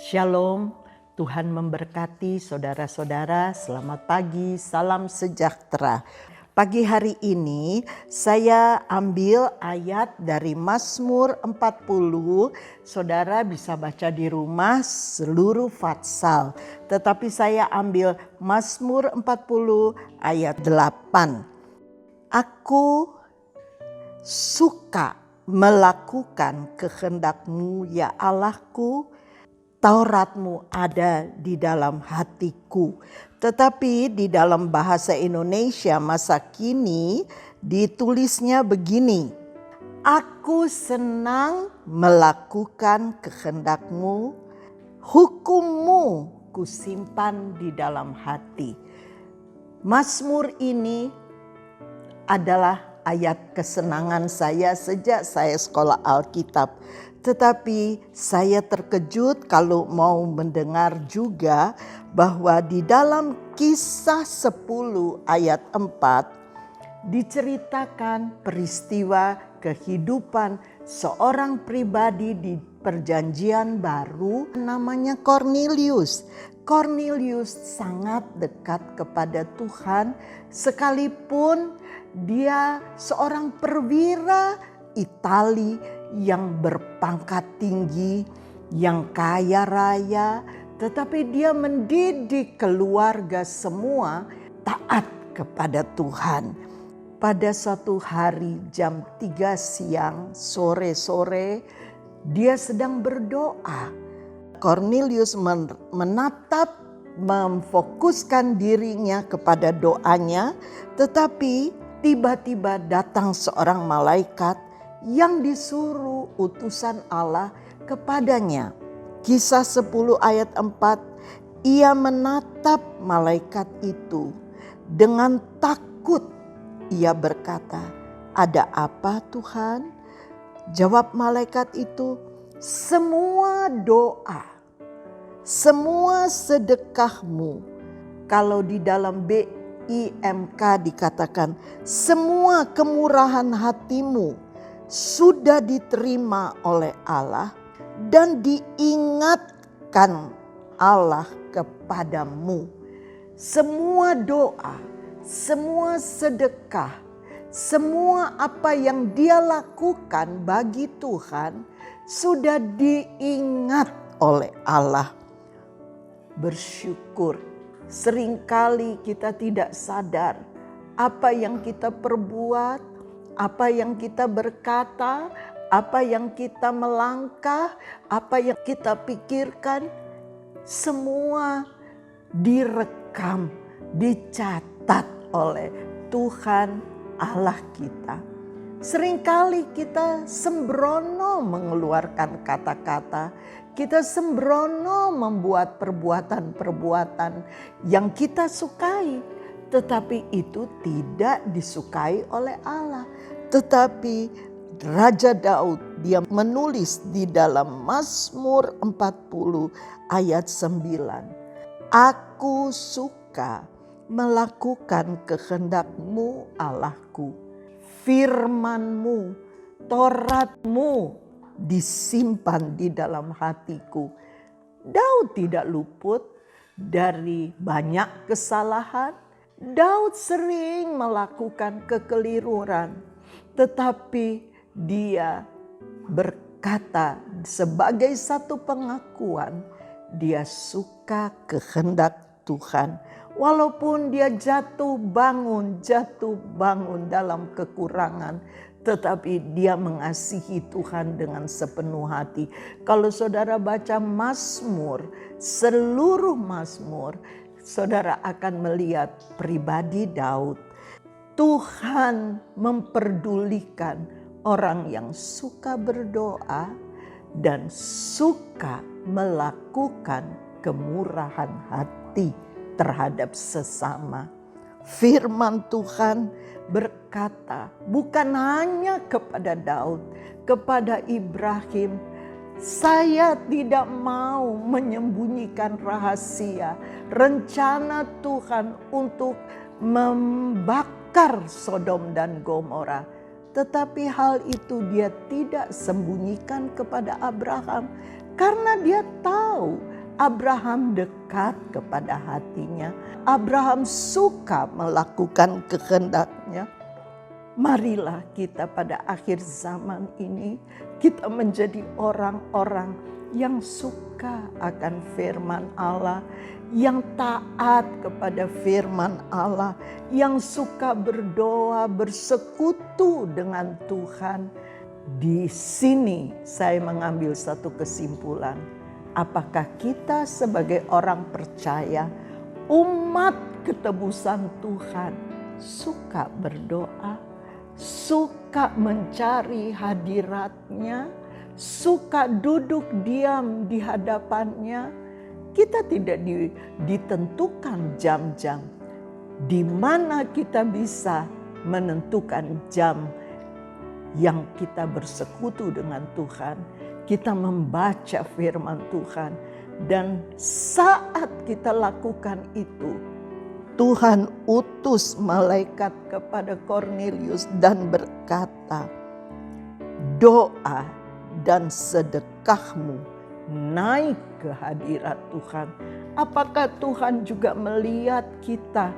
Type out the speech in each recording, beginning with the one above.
Shalom, Tuhan memberkati saudara-saudara, selamat pagi, salam sejahtera. Pagi hari ini saya ambil ayat dari Mazmur 40, saudara bisa baca di rumah seluruh Fatsal. Tetapi saya ambil Mazmur 40 ayat 8. Aku suka melakukan kehendak-Mu ya Allahku, Taurat-Mu ada di dalam hatiku. Tetapi di dalam bahasa Indonesia masa kini ditulisnya begini. Aku senang melakukan kehendak-Mu, hukum-Mu kusimpan di dalam hati. Mazmur ini adalah ayat kesenangan saya sejak saya sekolah Alkitab. Tetapi saya terkejut kalau mau mendengar juga bahwa di dalam Kisah 10 ayat 4 diceritakan peristiwa kehidupan seorang pribadi di Perjanjian Baru namanya Kornelius. Kornelius sangat dekat kepada Tuhan sekalipun dia seorang perwira Itali yang berpangkat tinggi, yang kaya raya, tetapi dia mendidik keluarga semua taat kepada Tuhan. Pada suatu hari jam 3 siang, sore-sore, dia sedang berdoa. Kornelius menatap, memfokuskan dirinya kepada doanya, tetapi tiba-tiba datang seorang malaikat yang disuruh utusan Allah kepadanya. Kisah 10 ayat 4, ia menatap malaikat itu. Dengan takut ia berkata, "Ada apa Tuhan?" Jawab malaikat itu, "Semua doa, semua sedekahmu." Kalau di dalam BIMK dikatakan, semua kemurahan hatimu sudah diterima oleh Allah dan diingatkan Allah kepadamu. Semua doa, semua sedekah, semua apa yang dia lakukan bagi Tuhan sudah diingat oleh Allah. Bersyukur, seringkali kita tidak sadar apa yang kita perbuat, apa yang kita berkata, apa yang kita melangkah, apa yang kita pikirkan, semua direkam, dicatat oleh Tuhan Allah kita. Seringkali kita sembrono mengeluarkan kata-kata, kita sembrono membuat perbuatan-perbuatan yang kita sukai, tetapi itu tidak disukai oleh Allah. Tetapi Raja Daud dia menulis di dalam Mazmur 40 ayat 9. Aku suka melakukan kehendak-Mu Allahku. Firman-Mu, Taurat-Mu disimpan di dalam hatiku. Daud tidak luput dari banyak kesalahan. Daud sering melakukan kekeliruan. Tetapi dia berkata sebagai satu pengakuan, dia suka kehendak Tuhan. Walaupun dia jatuh bangun dalam kekurangan, tetapi dia mengasihi Tuhan dengan sepenuh hati. Kalau saudara baca Mazmur, seluruh Mazmur, saudara akan melihat pribadi Daud. Tuhan memperdulikan orang yang suka berdoa dan suka melakukan kemurahan hati terhadap sesama. Firman Tuhan berkata bukan hanya kepada Daud, kepada Ibrahim, saya tidak mau menyembunyikan rahasia rencana Tuhan untuk membakar Sodom dan Gomora. Tetapi hal itu dia tidak sembunyikan kepada Abraham. Karena dia tahu Abraham dekat kepada hatinya. Abraham suka melakukan kehendaknya. Marilah kita pada akhir zaman ini, kita menjadi orang-orang yang suka akan firman Allah, yang taat kepada firman Allah, yang suka berdoa, bersekutu dengan Tuhan. Di sini saya mengambil satu kesimpulan. Apakah kita sebagai orang percaya, umat ketebusan Tuhan, suka berdoa, suka mencari hadirat-Nya, suka duduk diam di hadapan-Nya? Kita tidak ditentukan jam-jam di mana kita bisa menentukan jam yang kita bersekutu dengan Tuhan. Kita membaca firman Tuhan, dan saat kita lakukan itu, Tuhan utus malaikat kepada Kornelius dan berkata, doa dan sedekahmu naik ke hadirat Tuhan. Apakah Tuhan juga melihat kita,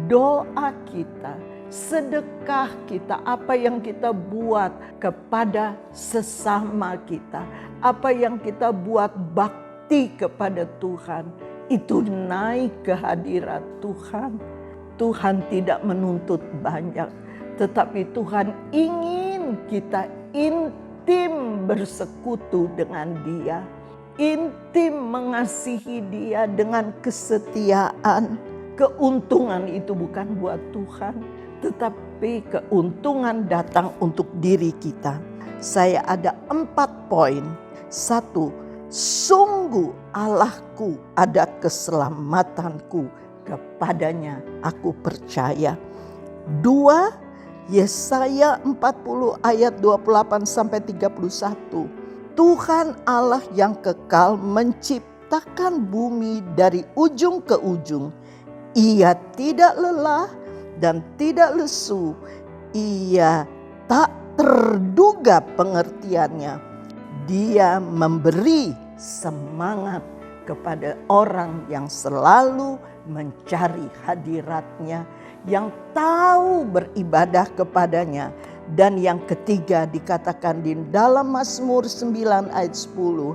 doa kita, sedekah kita, apa yang kita buat kepada sesama kita, apa yang kita buat bakti kepada Tuhan, itu naik ke hadirat Tuhan. Tuhan tidak menuntut banyak, tetapi Tuhan ingin kita intim bersekutu dengan Dia, intim mengasihi Dia dengan kesetiaan. Keuntungan itu bukan buat Tuhan, tetapi keuntungan datang untuk diri kita. Saya ada 4 poin. 1, sungguh Allahku ada keselamatanku, kepadanya aku percaya. 2, Yesaya 40 ayat 28-31. Tuhan Allah yang kekal menciptakan bumi dari ujung ke ujung. Ia tidak lelah dan tidak lesu. Ia tak terduga pengertiannya. Dia memberi semangat kepada orang yang selalu mencari hadirat-Nya, yang tahu beribadah kepadanya. Dan yang ketiga dikatakan di dalam Mazmur 9 ayat 10,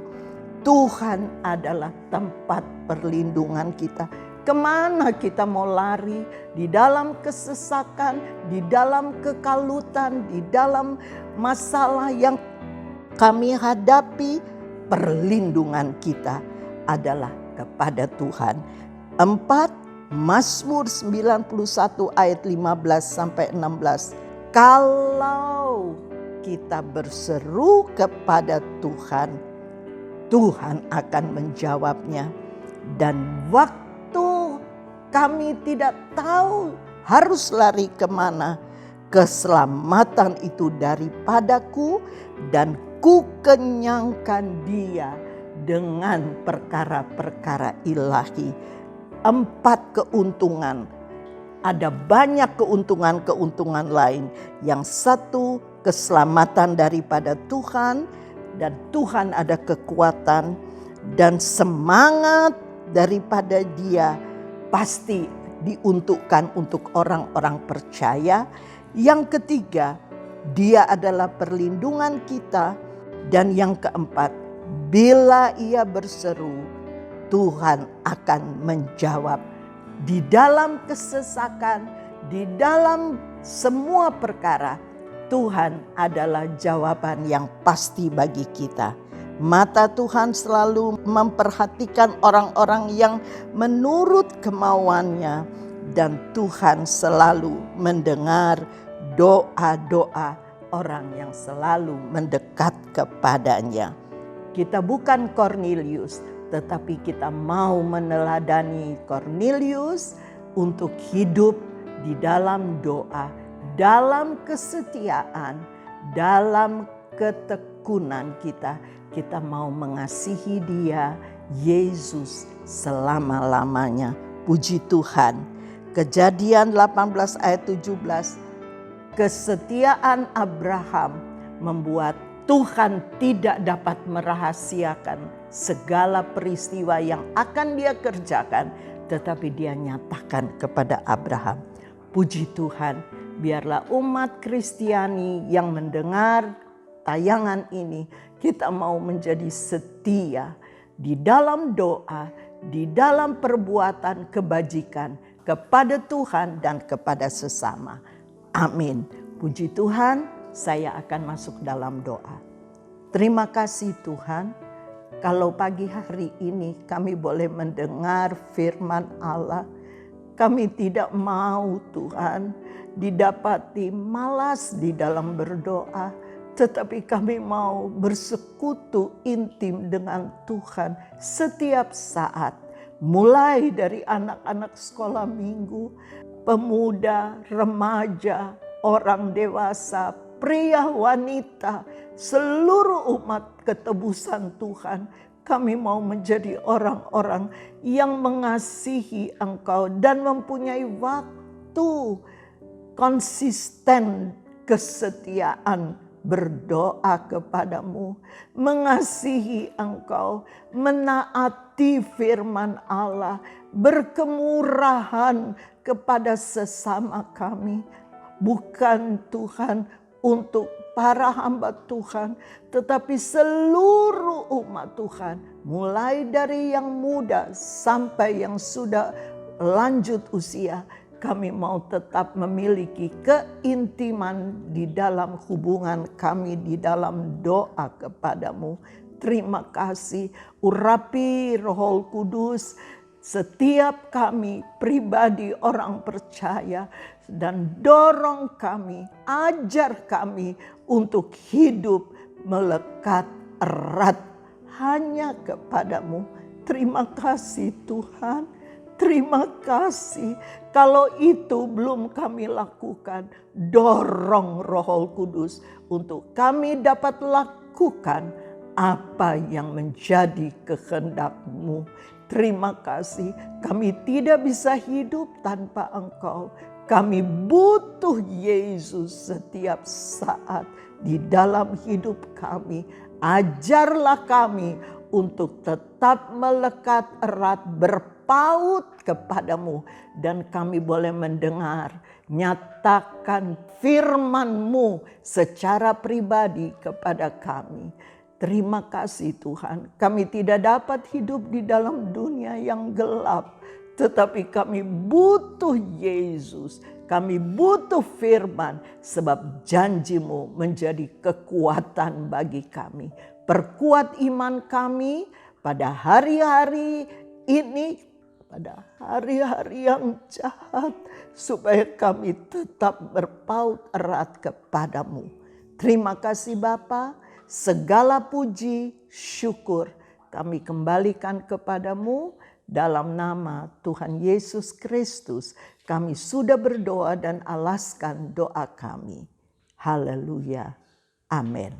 Tuhan adalah tempat perlindungan kita. Kemana kita mau lari? Di dalam kesesakan, di dalam kekalutan, di dalam masalah yang kami hadapi, perlindungan kita adalah kepada Tuhan. 4, Mazmur 91 ayat 15-16. Kalau kita berseru kepada Tuhan, Tuhan akan menjawabnya. Dan waktu kami tidak tahu harus lari kemana, keselamatan itu daripadaku, dan ku kenyangkan dia dengan perkara-perkara ilahi. 4 keuntungan. Ada banyak keuntungan-keuntungan lain. Yang 1, keselamatan daripada Tuhan, dan Tuhan ada kekuatan dan semangat daripada Dia pasti diuntukkan untuk orang-orang percaya. Yang ketiga, Dia adalah perlindungan kita. Dan yang keempat, bila Ia berseru, Tuhan akan menjawab. Di dalam kesesakan, di dalam semua perkara, Tuhan adalah jawaban yang pasti bagi kita. Mata Tuhan selalu memperhatikan orang-orang yang menurut kemauannya, dan Tuhan selalu mendengar doa-doa orang yang selalu mendekat kepadanya. Kita bukan Kornelius, tetapi kita mau meneladani Kornelius untuk hidup di dalam doa, dalam kesetiaan, dalam ketekunan kita. Kita mau mengasihi Dia, Yesus, selama-lamanya. Puji Tuhan. Kejadian 18 ayat 17. Kesetiaan Abraham membuat Tuhan tidak dapat merahasiakan segala peristiwa yang akan dia kerjakan, tetapi dia nyatakan kepada Abraham. Puji Tuhan, biarlah umat Kristiani yang mendengar tayangan ini, kita mau menjadi setia di dalam doa, di dalam perbuatan kebajikan kepada Tuhan dan kepada sesama. Amin. Puji Tuhan, saya akan masuk dalam doa. Terima kasih Tuhan, kalau pagi hari ini kami boleh mendengar firman Allah. Kami tidak mau Tuhan didapati malas di dalam berdoa, tetapi kami mau bersekutu intim dengan Tuhan setiap saat. Mulai dari anak-anak sekolah minggu, pemuda, remaja, orang dewasa, pria, wanita, seluruh umat ketebusan Tuhan. Kami mau menjadi orang-orang yang mengasihi Engkau dan mempunyai waktu konsisten kesetiaan berdoa kepadamu, mengasihi Engkau, menaati firman Allah, berkemurahan kepada sesama kami. Bukan Tuhan untuk para hamba Tuhan, tetapi seluruh umat Tuhan, mulai dari yang muda sampai yang sudah lanjut usia. Kami mau tetap memiliki keintiman di dalam hubungan kami, di dalam doa kepadamu. Terima kasih, urapi Roh Kudus setiap kami pribadi orang percaya, dan dorong kami, ajar kami untuk hidup melekat erat hanya kepadamu. Terima kasih Tuhan. Terima kasih. Kalau itu belum kami lakukan, dorong Roh Kudus untuk kami dapat lakukan apa yang menjadi kehendak-Mu. Terima kasih, kami tidak bisa hidup tanpa Engkau. Kami butuh Yesus setiap saat di dalam hidup kami. Ajarlah kami untuk tetap melekat erat, berpaut kepadamu, dan kami boleh mendengar, nyatakan firman-Mu secara pribadi kepada kami. Terima kasih Tuhan, kami tidak dapat hidup di dalam dunia yang gelap, tetapi kami butuh Yesus, kami butuh firman, sebab janji-Mu menjadi kekuatan bagi kami. Perkuat iman kami pada hari-hari ini, pada hari-hari yang jahat, supaya kami tetap berpaut erat kepadamu. Terima kasih Bapa, segala puji, syukur kami kembalikan kepadamu. Dalam nama Tuhan Yesus Kristus, kami sudah berdoa dan alaskan doa kami. Haleluya. Amin.